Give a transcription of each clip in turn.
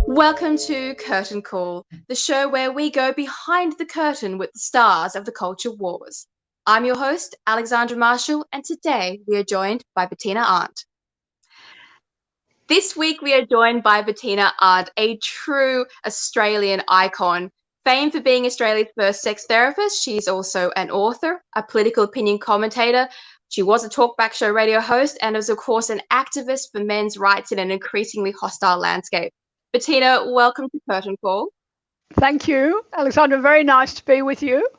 Welcome to Curtain Call, the show where we go behind the curtain with the stars of the culture wars. I'm your host, Alexandra Marshall, and today we are joined by Bettina Arndt. This week we are joined by Bettina Arndt, a true Australian icon. Famed for being Australia's first sex therapist, she's also an author, a political opinion commentator. She was a talkback show radio host and is, of course, an activist for men's rights in an increasingly hostile landscape. Bettina, welcome to Curtain Call. Thank you, Alexandra. Very nice to be with you.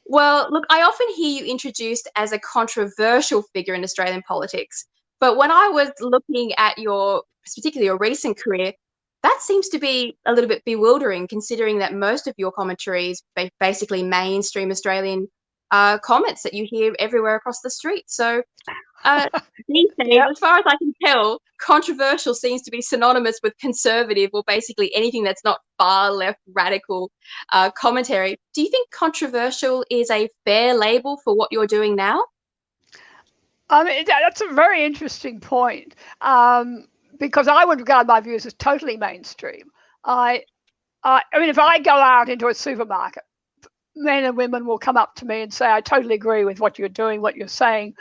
Well, look, I often hear you introduced as a controversial figure in Australian politics. But when I was looking at particularly your recent career, that seems to be a little bit bewildering, considering that most of your commentary is basically mainstream Australian comments that you hear everywhere across the street. So these days, as far as I can tell, controversial seems to be synonymous with conservative or basically anything that's not far left radical commentary. Do you think controversial is a fair label for what you're doing now? I mean, that's a very interesting point, because I would regard my views as totally mainstream. I mean, if I go out into a supermarket, men and women will come up to me and say, I totally agree with what you're doing, what you're saying.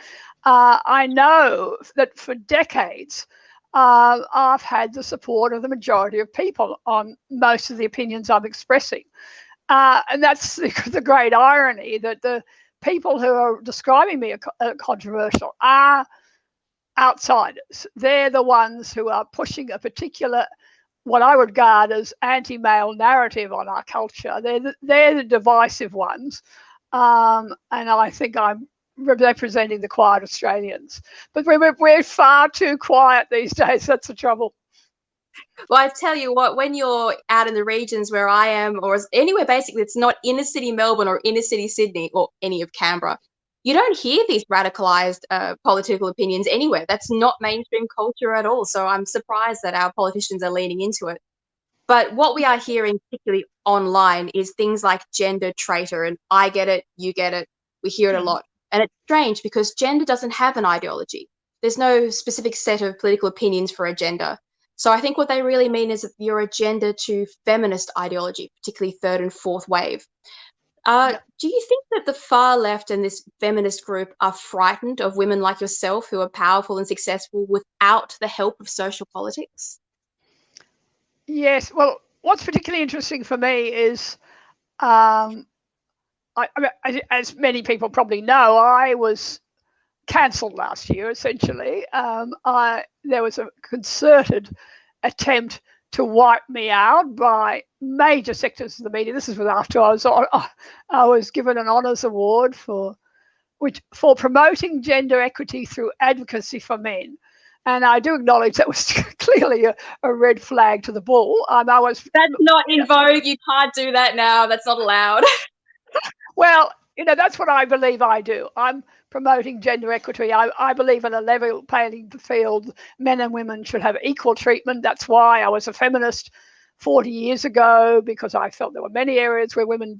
I know that for decades, I've had the support of the majority of people on most of the opinions I'm expressing. And that's the great irony, that the people who are describing me as controversial are outsiders. They're the ones who are pushing a particular, what I would regard as anti-male narrative on our culture. They're the divisive ones. And I think I'm representing the quiet Australians. But we're far too quiet these days. That's the trouble. Well, I tell you what, when you're out in the regions where I am, or anywhere basically it's not inner city Melbourne or inner city Sydney or any of Canberra, you don't hear these radicalized political opinions anywhere. That's not mainstream culture at all. So I'm surprised that our politicians are leaning into it. But what we are hearing, particularly online, is things like gender traitor and I get it, you get it. We hear it a lot. And it's strange because gender doesn't have an ideology. There's no specific set of political opinions for a gender. So I think what they really mean is that you're a gender to feminist ideology, particularly third and fourth wave. Do you think that the far left and this feminist group are frightened of women like yourself who are powerful and successful without the help of social politics? Yes. Well, what's particularly interesting for me is, I mean, as many people probably know, I was cancelled last year, essentially. There was a concerted attempt to wipe me out by major sectors of the media. This is after I was given an honours award for promoting gender equity through advocacy for men. And I do acknowledge that was clearly a red flag to the bull. That's not in vogue. You can't do that now. That's not allowed. Well, that's what I believe I do. I'm promoting gender equity. I believe in a level playing field. Men and women should have equal treatment. That's why I was a feminist 40 years ago, because I felt there were many areas where women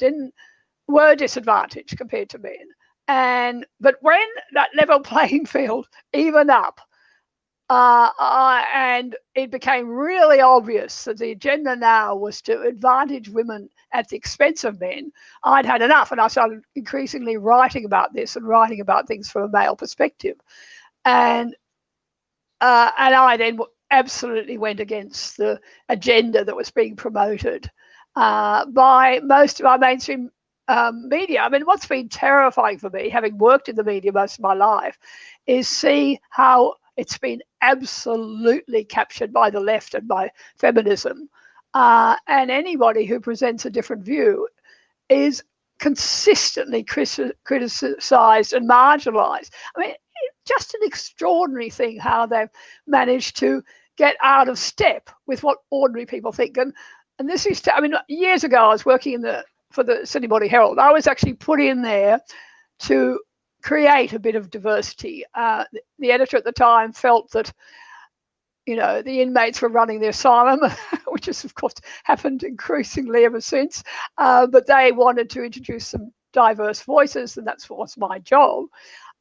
were disadvantaged compared to men. But when that level playing field evened up, and it became really obvious that the agenda now was to advantage women at the expense of men, I'd had enough, and I started increasingly writing about this and writing about things from a male perspective. And I then absolutely went against the agenda that was being promoted by most of our mainstream media. I mean, what's been terrifying for me, having worked in the media most of my life, is see how it's been absolutely captured by the left and by feminism. and anybody who presents a different view is consistently criticised and marginalized. I mean, just an extraordinary thing how they've managed to get out of step with what ordinary people think. And this is, I mean, years ago I was working for the Sydney Morning Herald. I was actually put in there to create a bit of diversity. The editor at the time felt that, you know, the inmates were running the asylum, which has, of course, happened increasingly ever since. But they wanted to introduce some diverse voices, and that's what's my job.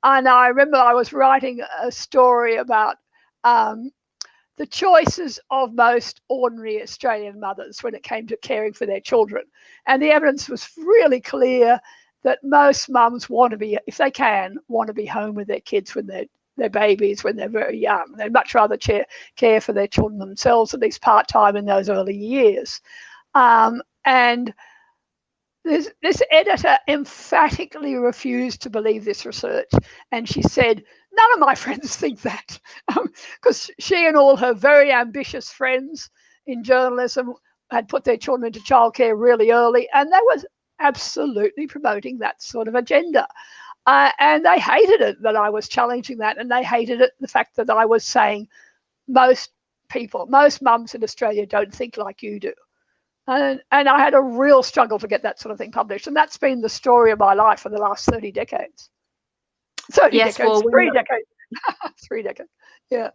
And I remember I was writing a story about the choices of most ordinary Australian mothers when it came to caring for their children. And the evidence was really clear that most mums want to be, if they can, want to be home with their kids when they're babies, when they're very young. They'd much rather care for their children themselves, at least part-time in those early years. And this editor emphatically refused to believe this research. And she said, none of my friends think that, because she and all her very ambitious friends in journalism had put their children into childcare really early, and they were absolutely promoting that sort of agenda. And they hated it that I was challenging that, and they hated it, the fact that I was saying most mums in Australia don't think like you do. And I had a real struggle to get that sort of thing published. And that's been the story of my life for the last 30 decades. 3 decades. 3 decades. Yeah.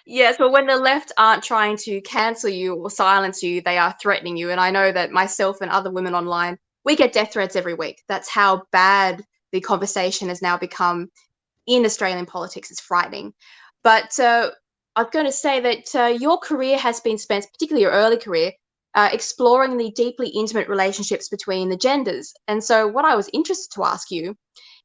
Yes, well, when the left aren't trying to cancel you or silence you, they are threatening you. And I know that myself and other women online, we get death threats every week. That's how bad the conversation has now become in Australian politics. It's frightening. But I'm going to say that your career has been spent, particularly your early career, exploring the deeply intimate relationships between the genders. And so what I was interested to ask you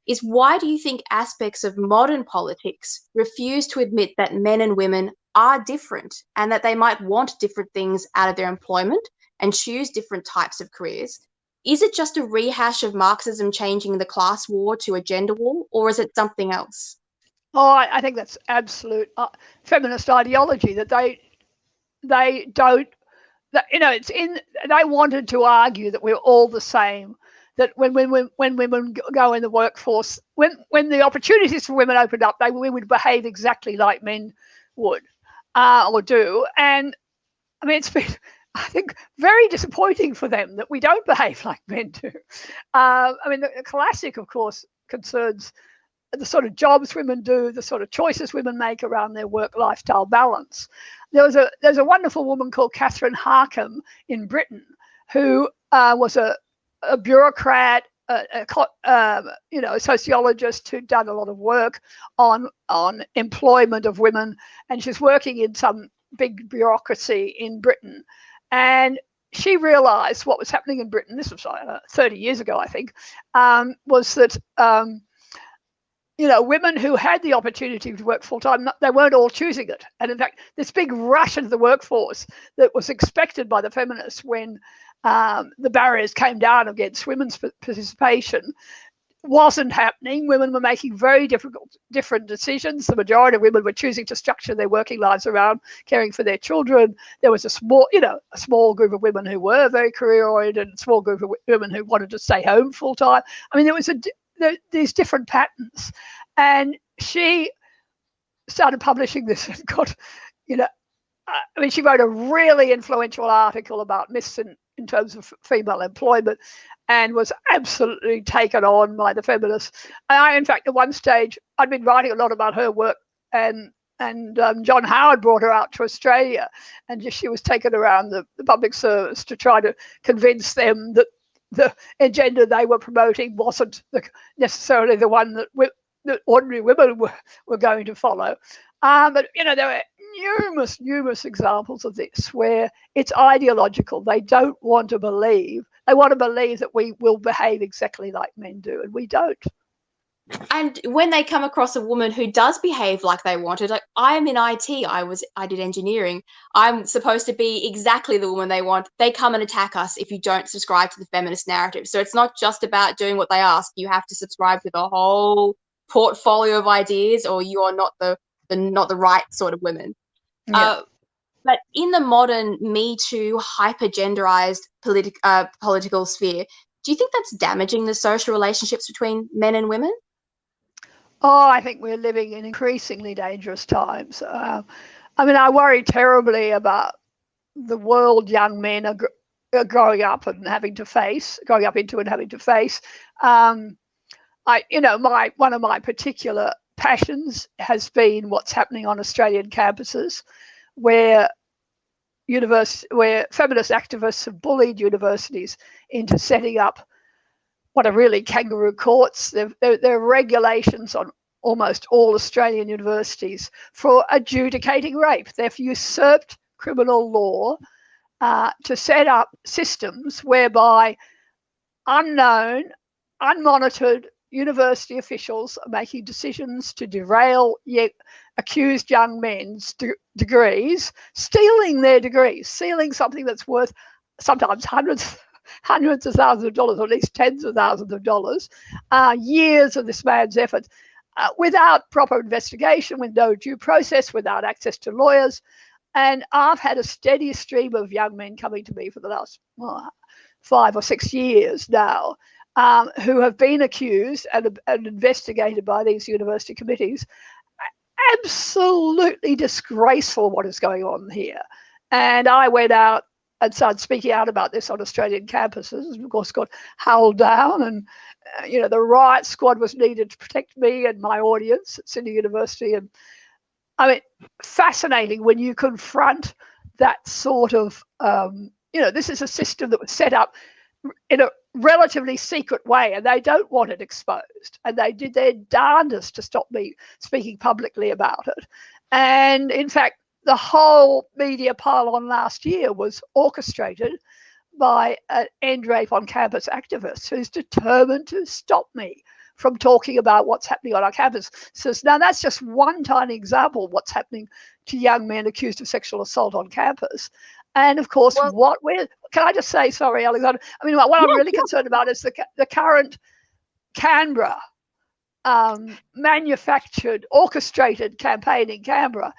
is, why do you think aspects of modern politics refuse to admit that men and women are different and that they might want different things out of their employment and choose different types of careers? Is it just a rehash of Marxism changing the class war to a gender war, or is it something else? Oh, I think that's absolute feminist ideology, that they don't, that, you know, it's in, they wanted to argue that we're all the same, that when women go in the workforce, when the opportunities for women opened up, we would behave exactly like men would or do. And I mean, it's been, I think, very disappointing for them that we don't behave like men do. I mean, the classic, of course, concerns the sort of jobs women do, the sort of choices women make around their work-lifestyle balance. There's a wonderful woman called Catherine Harkham in Britain who was a bureaucrat, a sociologist who'd done a lot of work on employment of women, and she's working in some big bureaucracy in Britain. And she realized what was happening in Britain, this was 30 years ago, I think, was that women who had the opportunity to work full-time, they weren't all choosing it. And in fact, this big rush into the workforce that was expected by the feminists when the barriers came down against women's participation wasn't happening. Women were making very different decisions. The majority of women were choosing to structure their working lives around caring for their children. There was a small group of women who were very career-oriented, and a small group of women who wanted to stay home full-time. I mean, there was these different patterns. And she started publishing this and got, she wrote a really influential article about myths in terms of female employment, and was absolutely taken on by the feminists. And in fact, at one stage, I'd been writing a lot about her work, and John Howard brought her out to Australia, and she was taken around the public service to try to convince them that the agenda they were promoting wasn't necessarily the one that ordinary women were going to follow. But, there were numerous examples of this where it's ideological. They don't want to believe. They want to believe that we will behave exactly like men do, and we don't. And when they come across a woman who does behave like they wanted, like, I'm in IT, I did engineering, I'm supposed to be exactly the woman they want. They come and attack us if you don't subscribe to the feminist narrative. So it's not just about doing what they ask. You have to subscribe to the whole portfolio of ideas, or you are not the right sort of women. Yeah. But in the modern Me Too, hyper-genderized political sphere, do you think that's damaging the social relationships between men and women? Oh, I think we're living in increasingly dangerous times. I worry terribly about the world young men are growing up and growing up into and having to face. One of my particular passions has been what's happening on Australian campuses, where feminist activists have bullied universities into setting up what are really kangaroo courts. There are regulations on almost all Australian universities for adjudicating rape. They've usurped criminal law to set up systems whereby unknown, unmonitored university officials are making decisions to derail accused young men's degrees, stealing their degrees, stealing something that's worth sometimes hundreds of thousands of dollars, or at least tens of thousands of dollars, years of this man's effort, without proper investigation, with no due process, without access to lawyers. And I've had a steady stream of young men coming to me for the last 5 or 6 years now, who have been accused and investigated by these university committees. Absolutely disgraceful what is going on here. And I went out and started speaking out about this on Australian campuses, and of course got howled down. And the riot squad was needed to protect me and my audience at Sydney University. And fascinating when you confront that sort of, this is a system that was set up in a relatively secret way, and they don't want it exposed. And they did their darndest to stop me speaking publicly about it. And in fact, the whole media pile-on last year was orchestrated by an end rape on campus activist who's determined to stop me from talking about what's happening on our campus. So now that's just one tiny example of what's happening to young men accused of sexual assault on campus. And of course, can I just say, sorry, Alexandra, what I'm really concerned about is the current Canberra manufactured, orchestrated campaign in Canberra.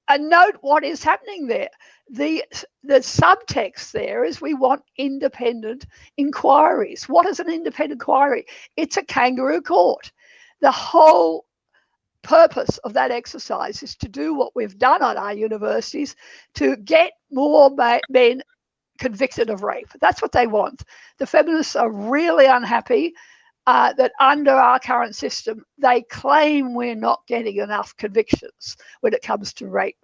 And note what is happening there. The subtext there is we want independent inquiries. What is an independent inquiry? It's a kangaroo court. The whole purpose of that exercise is to do what we've done on our universities, to get more men convicted of rape. That's what they want. The feminists are really unhappy that under our current system, they claim we're not getting enough convictions when it comes to rape,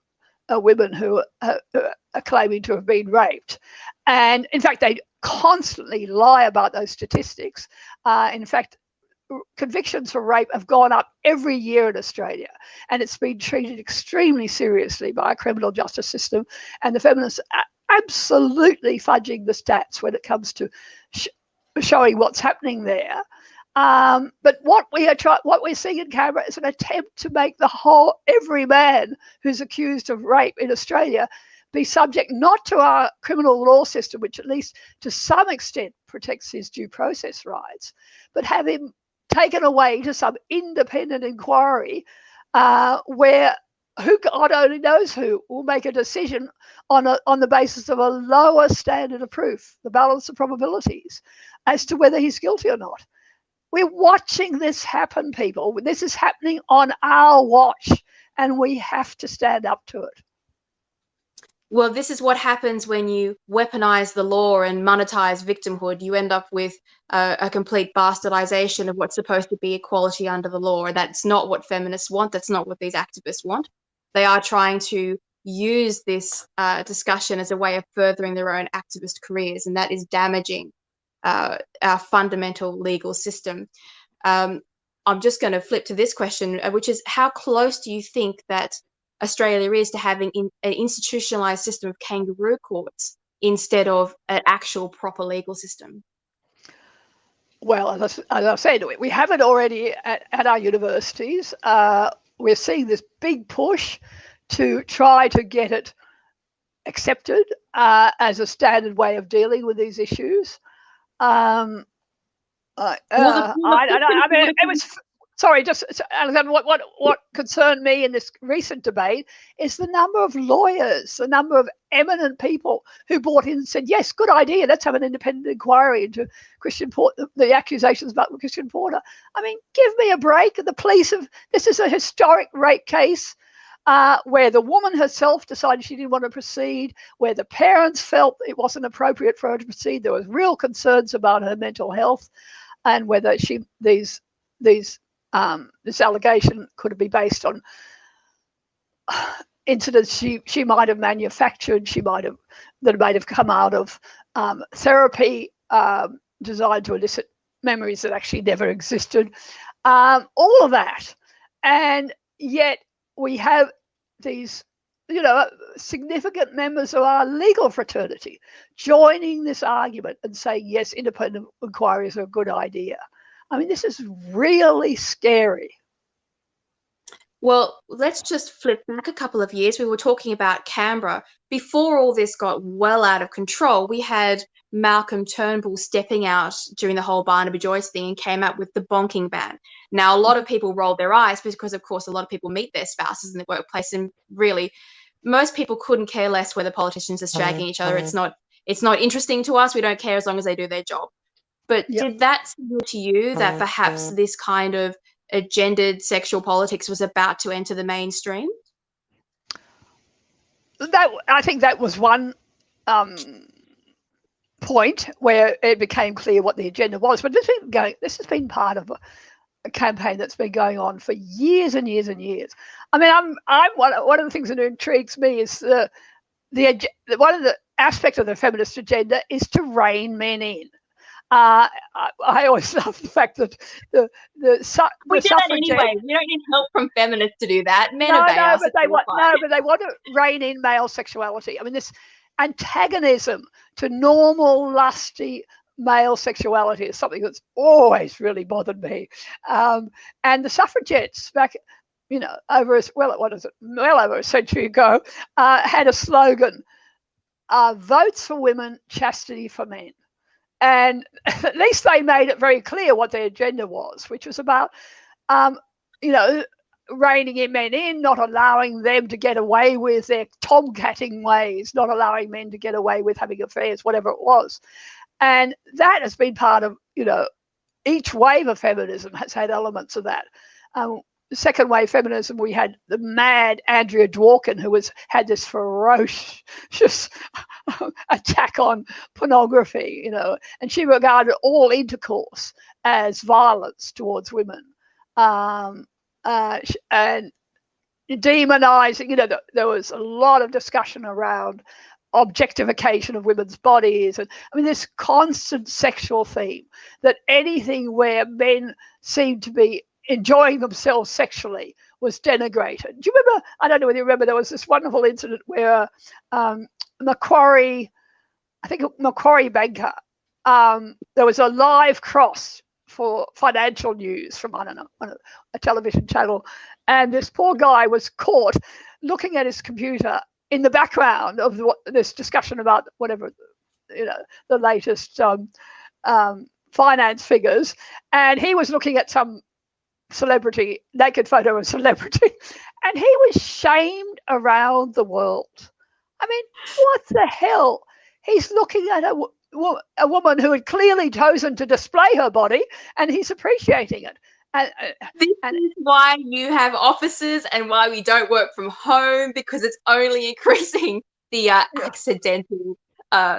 women who are claiming to have been raped. And in fact, they constantly lie about those statistics. In fact, convictions for rape have gone up every year in Australia, and it's been treated extremely seriously by our criminal justice system. And the feminists are absolutely fudging the stats when it comes to showing what's happening there. But what we're seeing in Canberra is an attempt to make every man who's accused of rape in Australia be subject not to our criminal law system, which at least to some extent protects his due process rights, but have him taken away to some independent inquiry where God only knows who will make a decision on the basis of a lower standard of proof, the balance of probabilities, as to whether he's guilty or not. We're watching this happen, people. This is happening on our watch, and we have to stand up to it. Well, this is what happens when you weaponize the law and monetize victimhood. You end up with a complete bastardization of what's supposed to be equality under the law. And that's not what feminists want. That's not what these activists want. They are trying to use this discussion as a way of furthering their own activist careers, and that is damaging our fundamental legal system. I'm just going to flip to this question, which is, how close do you think that Australia is to having an institutionalized system of kangaroo courts instead of an actual proper legal system? Well, as I said, we have it already at our universities. We're seeing this big push to try to get it accepted as a standard way of dealing with these issues. It was sorry, just Alexandra, what concerned me in this recent debate is the number of lawyers, the number of eminent people who bought in and said, yes, good idea, let's have an independent inquiry into Christian Porter, the accusations about Christian Porter. I mean, give me a break. The police this is a historic rape case where the woman herself decided she didn't want to proceed, where the parents felt it wasn't appropriate for her to proceed. There was real concerns about her mental health and whether this allegation could be based on incidents she might have manufactured, that might have come out of therapy designed to elicit memories that actually never existed. All of that, and yet we have these, significant members of our legal fraternity joining this argument and saying, yes, independent inquiries are a good idea. I mean, this is really scary. Well, let's just flip back a couple of years. We were talking about Canberra. Before all this got well out of control, we had Malcolm Turnbull stepping out during the whole Barnaby Joyce thing and came out with the bonking ban. Now, a lot of people rolled their eyes because, of course, a lot of people meet their spouses in the workplace, and really, most people couldn't care less whether politicians are shagging each other. It's not interesting to us. We don't care as long as they do their job. But did that signal to you that perhaps this kind of gendered sexual politics was about to enter the mainstream? I think that was one point where it became clear what the agenda was. But this has been part of a campaign that's been going on for years and years and years. I mean, I'm one of the things that intrigues me is one of the aspects of the feminist agenda is to rein men in. I always love the fact that the we do that anyway. We don't need help from feminists to do that. Men obey us. But they want to rein in male sexuality. I mean, this antagonism to normal, lusty male sexuality is something that's always really bothered me. And the suffragettes back, over a century ago, had a slogan: "Votes for women, chastity for men." And at least they made it very clear what their agenda was, which was about, reining in men in, not allowing them to get away with their tomcatting ways, not allowing men to get away with having affairs, whatever it was. And that has been part of, each wave of feminism has had elements of that. Second wave feminism, we had the mad Andrea Dworkin, who had this ferocious attack on pornography, and she regarded all intercourse as violence towards women, and demonizing. There was a lot of discussion around objectification of women's bodies, and I mean this constant sexual theme that anything where men seem to be enjoying themselves sexually was denigrated. Do you remember? I don't know whether you remember. There was this wonderful incident where Macquarie banker. There was a live cross for financial news from a television channel, and this poor guy was caught looking at his computer in the background of this discussion about whatever the latest finance figures, and he was looking at some naked photo of a celebrity, and he was shamed around the world. I mean, what the hell? He's looking at a woman who had clearly chosen to display her body, and he's appreciating it. This is why you have offices and why we don't work from home, because it's only increasing the accidental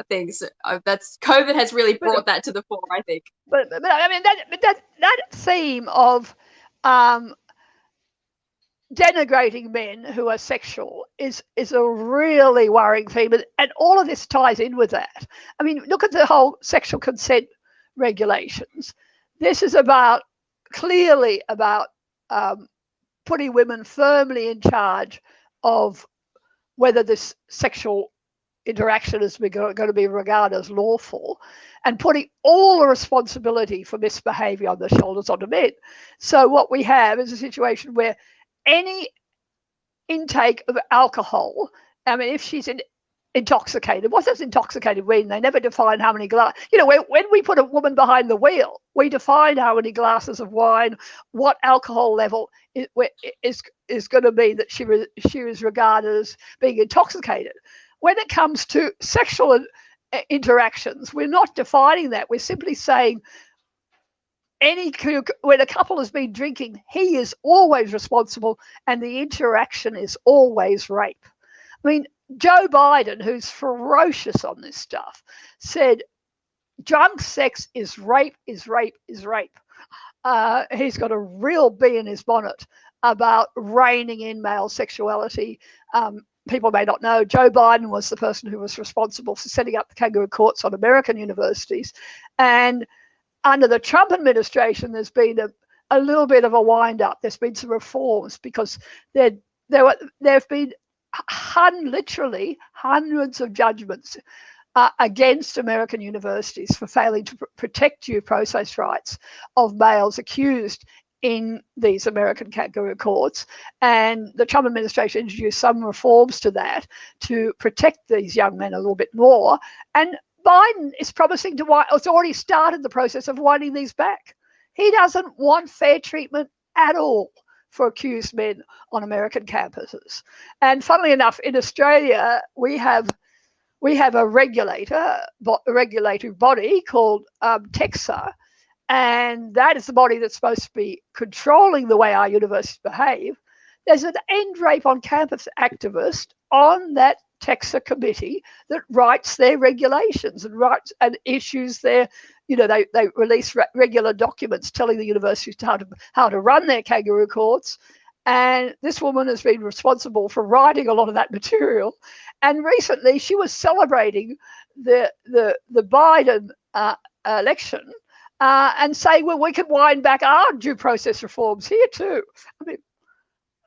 things. That's COVID has really brought that to the fore, I think. But I mean that theme of denigrating men who are sexual is a really worrying theme, and all of this ties in with that. I mean, look at the whole sexual consent regulations. This is clearly about putting women firmly in charge of whether this sexual interaction is going to be regarded as lawful, and putting all the responsibility for misbehavior on the shoulders of the men. So what we have is a situation where any intake of alcohol, I mean, if she's intoxicated. What does intoxicated mean? They never define how many glasses. You know, when we put a woman behind the wheel, we define how many glasses of wine, what alcohol level is going to be that she is regarded as being intoxicated. When it comes to sexual interactions, we're not defining that. We're simply saying when a couple has been drinking, he is always responsible, and the interaction is always rape. I mean, Joe Biden, who's ferocious on this stuff, said drunk sex is rape, is rape, is rape. He's got a real bee in his bonnet about reining in male sexuality. People may not know, Joe Biden was the person who was responsible for setting up the kangaroo courts on American universities. And under the Trump administration, there's been a little bit of a wind up. There's been some reforms because there have been literally hundreds of judgments against American universities for failing to protect due process rights of males accused in these American kangaroo courts. And the Trump administration introduced some reforms to that to protect these young men a little bit more. And Biden is promising it's already started the process of winding these back. He doesn't want fair treatment at all for accused men on American campuses. And funnily enough, in Australia, we have a regulatory body called TEXA, and that is the body that's supposed to be controlling the way our universities behave. There's an End Rape on Campus activist on that TEXA committee that writes their regulations and issues their, they release regular documents telling the universities how to run their kangaroo courts. And this woman has been responsible for writing a lot of that material. And recently she was celebrating the Biden election and saying, well, we can wind back our due process reforms here too. I mean,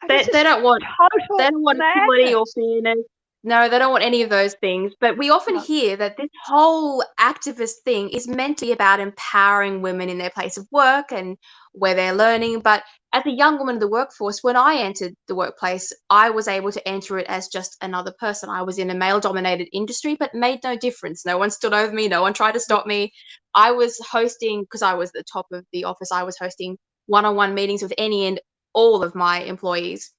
they don't want equality or fairness. No, they don't want any of those things. But we often hear that this whole activist thing is meant to be about empowering women in their place of work and where they're learning. But as a young woman in the workforce, when I entered the workplace, I was able to enter it as just another person. I was in a male-dominated industry, but made no difference. No one stood over me. No one tried to stop me. I was hosting, because I was the top of the office, I was hosting one-on-one meetings with any and all of my employees.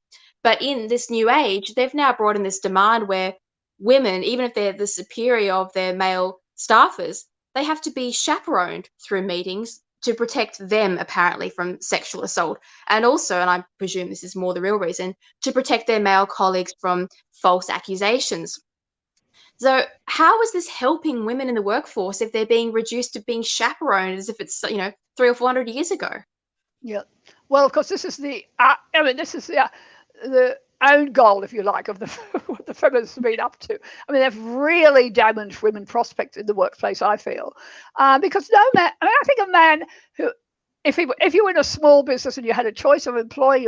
But in this new age, they've now brought in this demand where women, even if they're the superior of their male staffers, they have to be chaperoned through meetings to protect them, apparently, from sexual assault. And also, and I presume this is more the real reason, to protect their male colleagues from false accusations. So how is this helping women in the workforce if they're being reduced to being chaperoned as if it's, 300 or 400 years ago? Yeah. Well, of course, this is the own goal, if you like, of what the feminists have been up to. I mean, they've really damaged women's prospects in the workplace, I feel, because no man. I mean, I think a man who, if you were in a small business and you had a choice of employing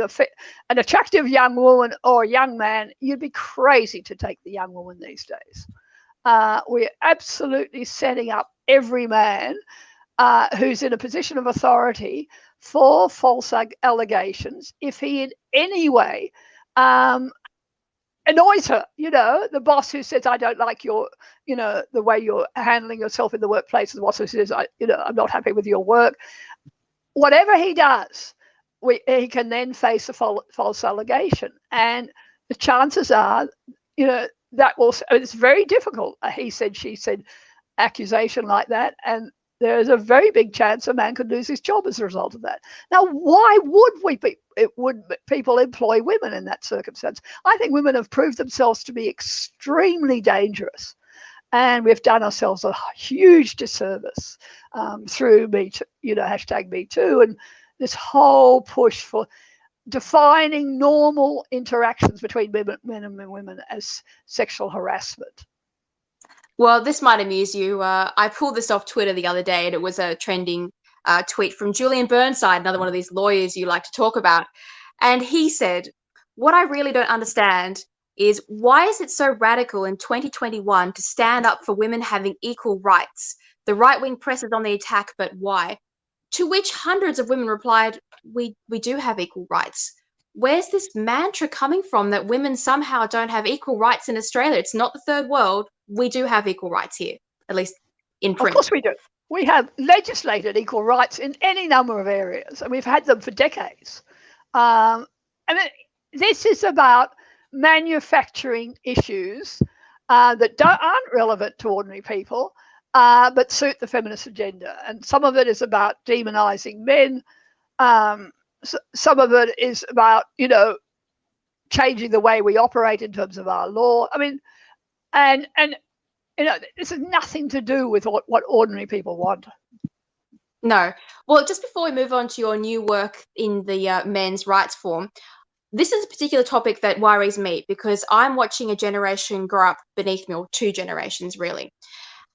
an attractive young woman or a young man, you'd be crazy to take the young woman these days. We're absolutely setting up every man who's in a position of authority for false allegations if he in any way annoys her. The boss who says, I don't like your, the way you're handling yourself in the workplace, the boss who says, I'm not happy with your work. Whatever he does, he can then face a false allegation. And the chances are, that will, it's very difficult. He said, she said, accusation like that. And there's a very big chance a man could lose his job as a result of that. Now, why would people employ women in that circumstance? I think women have proved themselves to be extremely dangerous, and we've done ourselves a huge disservice through hashtag Me Too, and this whole push for defining normal interactions between men and women as sexual harassment. Well, this might amuse you. I pulled this off Twitter the other day, and it was a trending tweet from Julian Burnside, another one of these lawyers you like to talk about. And he said, what I really don't understand is why is it so radical in 2021 to stand up for women having equal rights? The right-wing press is on the attack, but why? To which hundreds of women replied, we do have equal rights. where's this mantra coming from that women somehow don't have equal rights in Australia? It's not the third world. We do have equal rights here, at least in print. Of course we do. We have legislated equal rights in any number of areas, and we've had them for decades. I mean, this is about manufacturing issues that aren't relevant to ordinary people, but suit the feminist agenda. And some of it is about demonizing men. Some of it is about, changing the way we operate in terms of our law. I mean, and this has nothing to do with what ordinary people want. No. Well, just before we move on to your new work in the men's rights forum, this is a particular topic that worries me because I'm watching a generation grow up beneath me, or two generations really.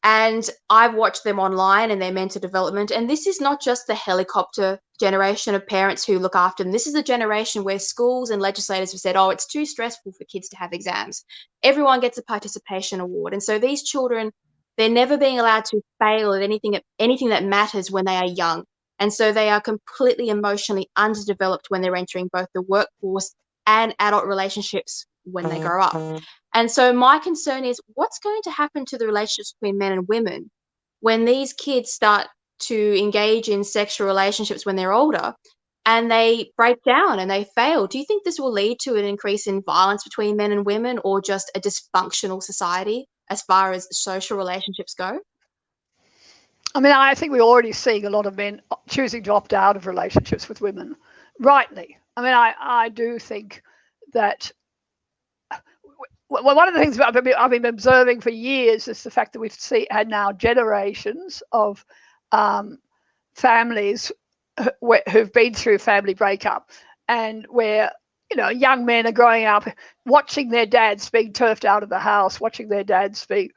And I've watched them online and their mental development. And this is not just the helicopter generation of parents who look after them. This is a generation where schools and legislators have said, oh, it's too stressful for kids to have exams. Everyone gets a participation award. And so these children, they're never being allowed to fail at anything that matters when they are young. And so they are completely emotionally underdeveloped when they're entering both the workforce and adult relationships when they grow up. And so my concern is what's going to happen to the relationships between men and women when these kids start to engage in sexual relationships when they're older and they break down and they fail? Do you think this will lead to an increase in violence between men and women, or just a dysfunctional society as far as social relationships go? I mean, I think we're already seeing a lot of men choosing to opt out of relationships with women, rightly. I mean, I do think that one of the things I've been observing for years is the fact that we've had now generations of families who've been through family breakup, and where young men are growing up watching their dads being turfed out of the house, watching their dads being,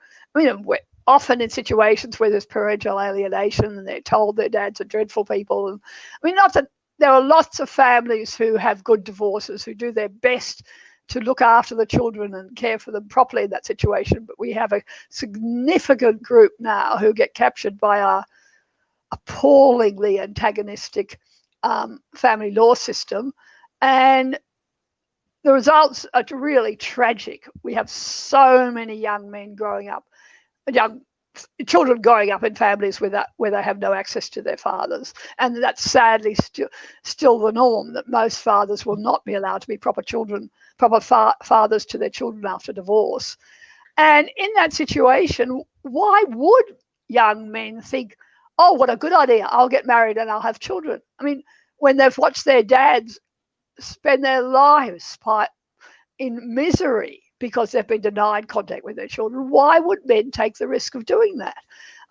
often in situations where there's parental alienation and they're told their dads are dreadful people. And I mean, not that there are lots of families who have good divorces, who do their best to look after the children and care for them properly in that situation. But we have a significant group now who get captured by our appallingly antagonistic family law system. And the results are really tragic. We have so many young men growing up, young children growing up in families where they have no access to their fathers, and that's sadly still the norm, that most fathers will not be allowed to be proper fathers to their children after divorce. And in that situation, why would young men think, oh, what a good idea, I'll get married and I'll have children? I mean, when they've watched their dads spend their lives in misery because they've been denied contact with their children, why would men take the risk of doing that?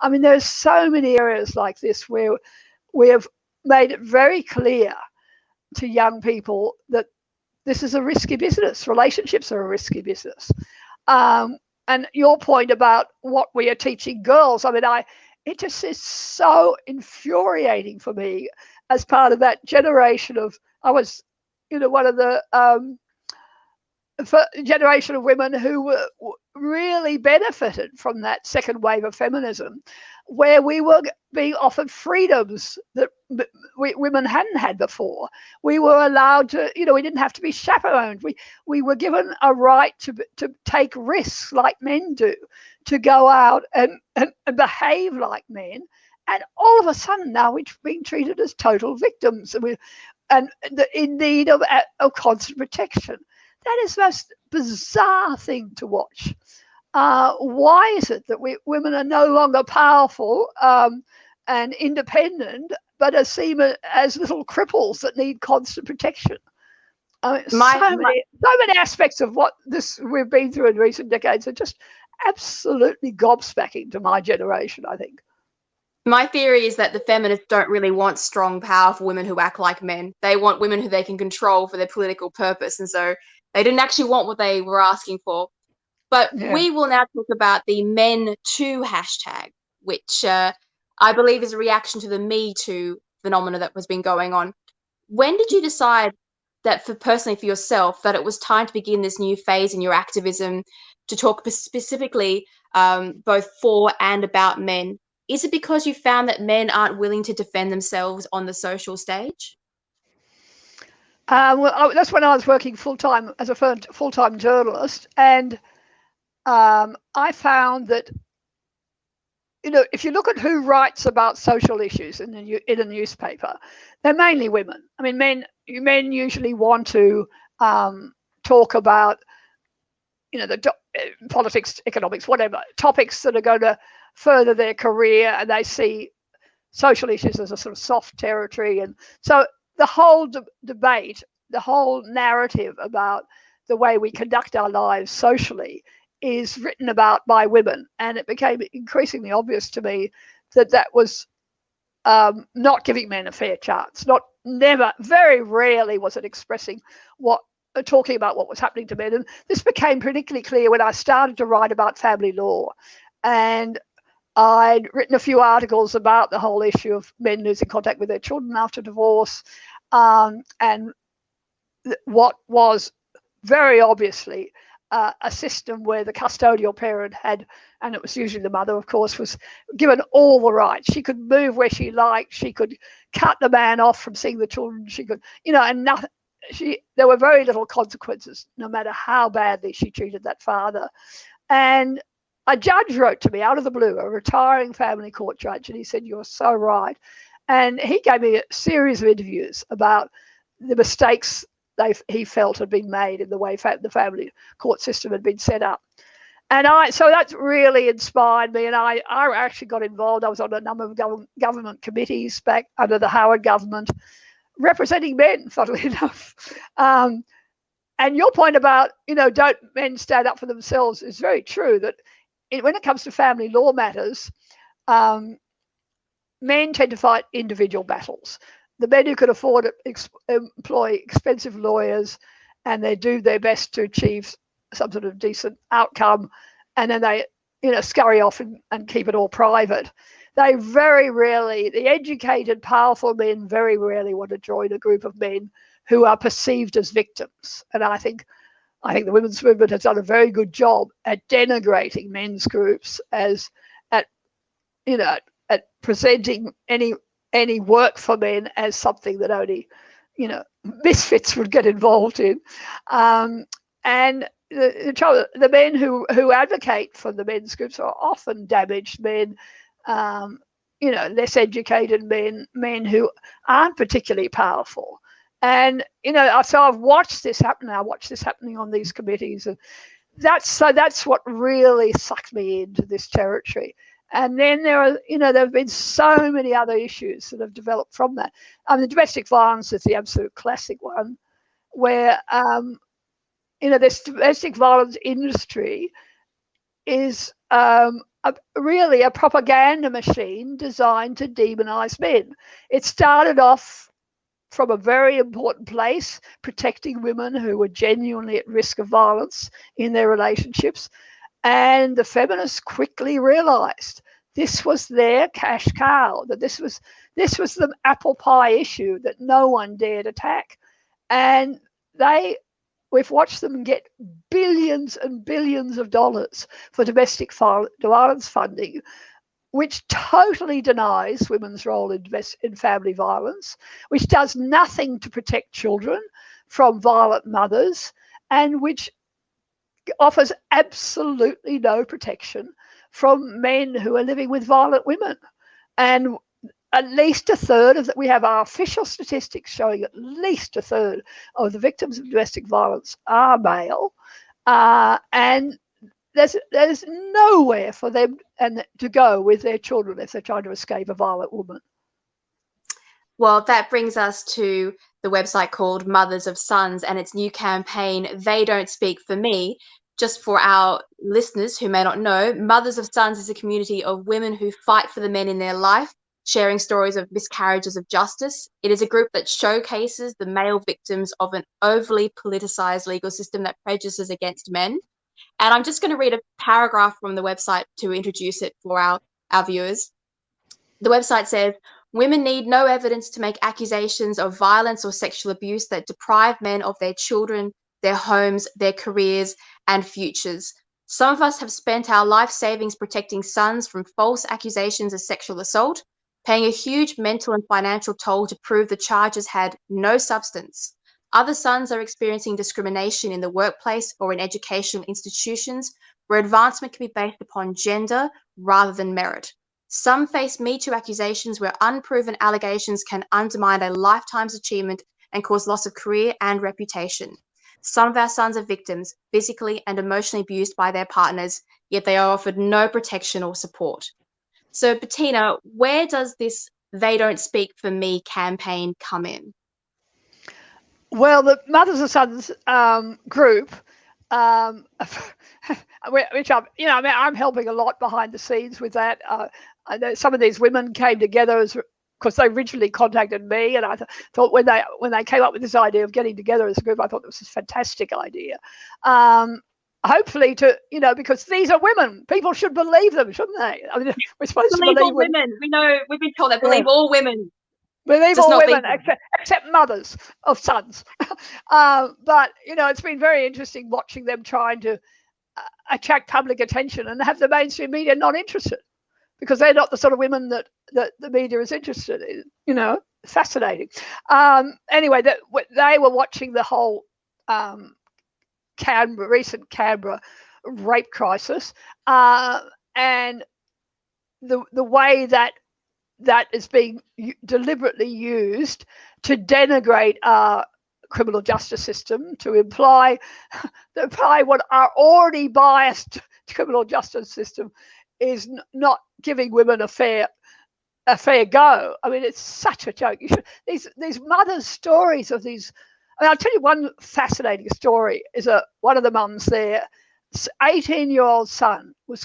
I mean, there's so many areas like this where we have made it very clear to young people that this is a risky business. Relationships are a risky business. And your point about what we are teaching girls, I mean, it just is so infuriating for me as part of that generation of, I was, one of the generation of women who really benefited from that second wave of feminism, where we were being offered freedoms that women hadn't had before. We were allowed to, we didn't have to be chaperoned. We were given a right to take risks like men do, to go out and behave like men. And all of a sudden now we're being treated as total victims, and in need of constant protection. That is the most bizarre thing to watch. Why is it that women are no longer powerful and independent, but are seen as little cripples that need constant protection? So many aspects of what we've been through in recent decades are just absolutely gobsmacking to my generation, I think. My theory is that the feminists don't really want strong, powerful women who act like men. They want women who they can control for their political purpose. And so they didn't actually want what they were asking for. But we will now talk about the Men Too hashtag, which I believe is a reaction to the Me Too phenomena that has been going on. When did you decide that, personally for yourself, that it was time to begin this new phase in your activism to talk specifically both for and about men? Is it because you found that men aren't willing to defend themselves on the social stage? That's when I was working full-time as a full-time journalist, and I found that, if you look at who writes about social issues in a newspaper, they're mainly women. I mean, men usually want to talk about, the politics, economics, whatever topics that are going to further their career, and they see social issues as a sort of soft territory. And so the whole debate, the whole narrative about the way we conduct our lives socially is written about by women. And it became increasingly obvious to me that was not giving men a fair chance. Very rarely was it expressing talking about what was happening to men. And this became particularly clear when I started to write about family law. And I'd written a few articles about the whole issue of men losing contact with their children after divorce, and what was very obviously a system where the custodial parent had, and it was usually the mother, of course, was given all the rights. She could move where she liked. She could cut the man off from seeing the children. She could, and nothing. There were very little consequences, no matter how badly she treated that father. And a judge wrote to me out of the blue, a retiring family court judge, and he said, "You're so right." And he gave me a series of interviews about the mistakes he felt had been made in the way the family court system had been set up. And so that really inspired me, and I actually got involved. I was on a number of government committees back under the Howard government, representing men, funnily enough. And your point about, don't men stand up for themselves is very true, that when it comes to family law matters, men tend to fight individual battles. The men who can afford it employ expensive lawyers, and they do their best to achieve some sort of decent outcome, and then they, scurry off and keep it all private. They very rarely, the educated, powerful men very rarely want to join a group of men who are perceived as victims. And I think the women's movement has done a very good job at denigrating men's groups at presenting any work for men as something that only, misfits would get involved in. And the men who advocate for the men's groups are often damaged men, less educated men who aren't particularly powerful. And, so I've watched this happen. I watch this happening on these committees. And that's what really sucked me into this territory. And then there have been so many other issues that have developed from that. The domestic violence is the absolute classic one, where, this domestic violence industry is really a propaganda machine designed to demonize men. It started off from a very important place, protecting women who were genuinely at risk of violence in their relationships. And the feminists quickly realized this was their cash cow, that this was the apple pie issue that no one dared attack. And we've watched them get billions and billions of dollars for domestic violence funding, which totally denies women's role in family violence, which does nothing to protect children from violent mothers, and which offers absolutely no protection from men who are living with violent women. And at least a third we have our official statistics showing at least a third of the victims of domestic violence are male. And there's nowhere for them to go with their children if they're trying to escape a violent woman. Well, that brings us to the website called Mothers of Sons and its new campaign, They Don't Speak for Me. Just for our listeners who may not know, Mothers of Sons is a community of women who fight for the men in their life, sharing stories of miscarriages of justice. It is a group that showcases the male victims of an overly politicized legal system that prejudices against men. And I'm just going to read a paragraph from the website to introduce it for our viewers. The website says, women need no evidence to make accusations of violence or sexual abuse that deprive men of their children, their homes, their careers, and futures. Some of us have spent our life savings protecting sons from false accusations of sexual assault, paying a huge mental and financial toll to prove the charges had no substance. Other sons are experiencing discrimination in the workplace or in educational institutions where advancement can be based upon gender rather than merit. Some face Me Too accusations where unproven allegations can undermine a lifetime's achievement and cause loss of career and reputation. Some of our sons are victims, physically and emotionally abused by their partners, yet they are offered no protection or support. So, Bettina, where does this They Don't Speak for Me campaign come in? Well, the Mothers and Sons group, which I'm helping a lot behind the scenes with that. I know some of these women came together because they originally contacted me, and I thought when they came up with this idea of getting together as a group, I thought this was a fantastic idea. Hopefully, because these are women, people should believe them, shouldn't they? I mean, we're supposed to believe all women. We know we've been told that believe all women. Believe all women except mothers of sons. But it's been very interesting watching them trying to attract public attention and have the mainstream media not interested, because they're not the sort of women that the media is interested in. Fascinating. Anyway, they were watching the whole recent Canberra rape crisis, and the way that is being deliberately used to denigrate our criminal justice system, to imply what our already biased criminal justice system is not giving women a fair go. I mean, it's such a joke. These mothers' stories of these. I mean, I'll tell you one fascinating story. Is one of the mums there, 18-year-old son was.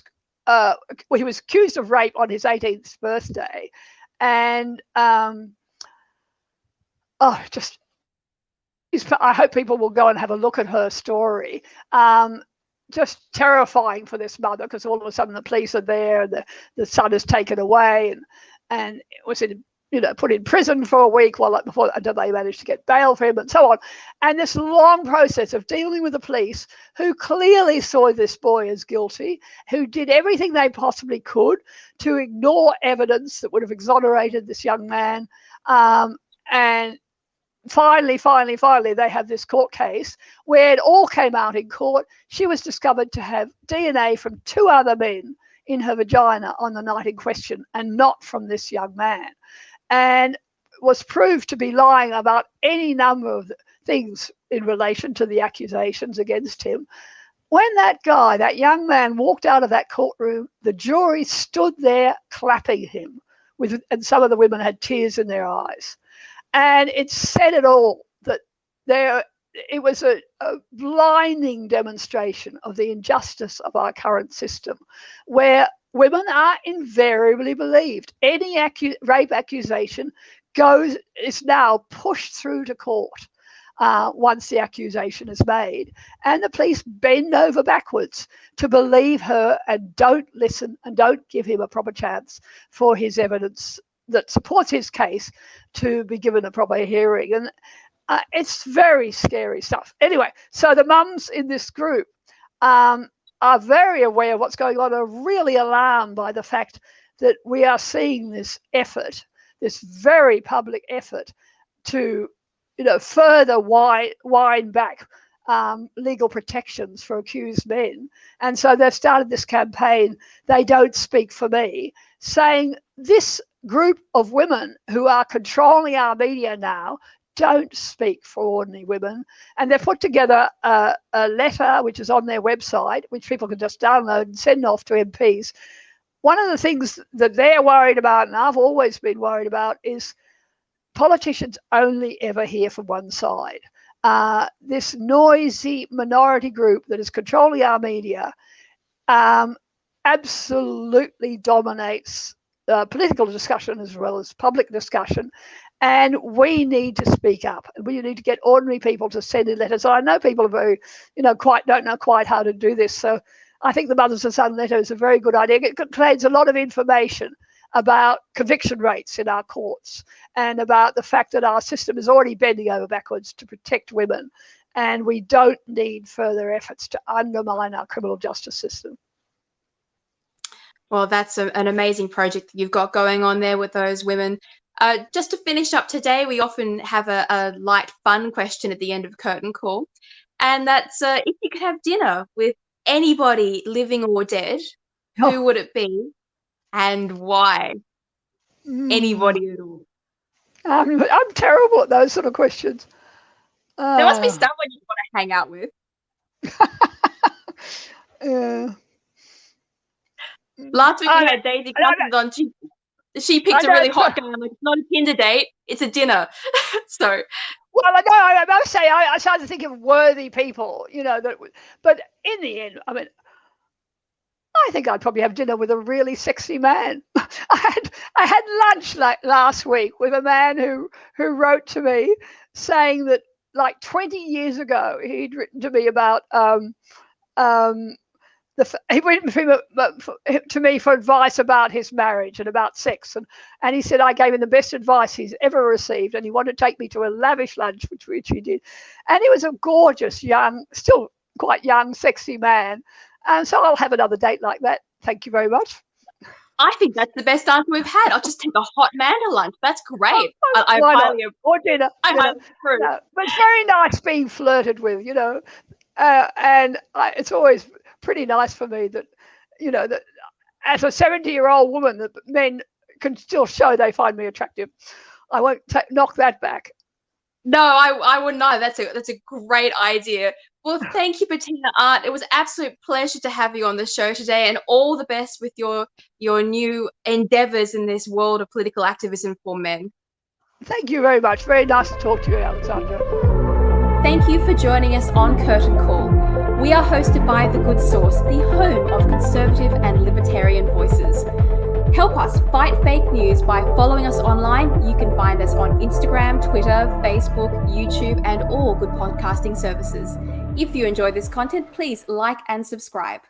He was accused of rape on his 18th birthday, and I hope people will go and have a look at her story. Just terrifying for this mother, because all of a sudden the police are there, and the son is taken away, and it was put in prison for a week until they managed to get bail for him, and so on. And this long process of dealing with the police, who clearly saw this boy as guilty, who did everything they possibly could to ignore evidence that would have exonerated this young man. And finally, they have this court case where it all came out in court. She was discovered to have DNA from 2 other men in her vagina on the night in question, and not from this young man, and was proved to be lying about any number of things in relation to the accusations against him. When that young man, walked out of that courtroom, the jury stood there clapping him, and some of the women had tears in their eyes. And it said it all, that it was a blinding demonstration of the injustice of our current system, where women are invariably believed. Any rape accusation is now pushed through to court once the accusation is made, and the police bend over backwards to believe her and don't listen and don't give him a proper chance for his evidence that supports his case to be given a proper hearing. And it's very scary stuff. Anyway, so the mums in this group are very aware of what's going on, are really alarmed by the fact that we are seeing this effort, this very public effort to further wind back legal protections for accused men. And so they've started this campaign, They Don't Speak for Me, saying this group of women who are controlling our media now don't speak for ordinary women. And they've put together a letter, which is on their website, which people can just download and send off to MPs. One of the things that they're worried about, and I've always been worried about, is politicians only ever hear from one side. This noisy minority group that is controlling our media absolutely dominates political discussion as well as public discussion. And we need to speak up, and we need to get ordinary people to send in letters. I know people are very, don't know quite how to do this. So I think the Mothers and Sons letter is a very good idea. It contains a lot of information about conviction rates in our courts, and about the fact that our system is already bending over backwards to protect women, and we don't need further efforts to undermine our criminal justice system. Well, that's an amazing project that you've got going on there with those women. Just to finish up today, we often have a light, fun question at the end of Curtain Call. And that's if you could have dinner with anybody living or dead, who would it be and why? Anybody at all. I'm terrible at those sort of questions. There must be someone you want to hang out with. Last week we had Daisy Cousins on. She picked a really hot guy. I'm like, it's not a Tinder date, it's a dinner. So. Well, I must say, I started to think of worthy people, but in the end, I mean, I think I'd probably have dinner with a really sexy man. I had lunch last week with a man who wrote to me saying that like 20 years ago he'd written to me about he went to me for advice about his marriage and about sex, and he said I gave him the best advice he's ever received, and he wanted to take me to a lavish lunch, which he did, and he was a gorgeous, young, still quite young, sexy man, and so I'll have another date like that. Thank you very much. I think that's the best answer we've had. I'll just take a hot man to lunch. That's great. Or dinner. But it's very nice being flirted with, and it's always pretty nice for me that, that as a 70-year-old woman, that men can still show they find me attractive. I won't knock that back. No, I wouldn't know. That's a great idea. Well, thank you, Bettina Arndt. It was an absolute pleasure to have you on the show today, and all the best with your new endeavours in this world of political activism for men. Thank you very much. Very nice to talk to you, Alexandra. Thank you for joining us on Curtain Call. We are hosted by The Good Source, the home of conservative and libertarian voices. Help us fight fake news by following us online. You can find us on Instagram, Twitter, Facebook, YouTube, and all good podcasting services. If you enjoy this content, please like and subscribe.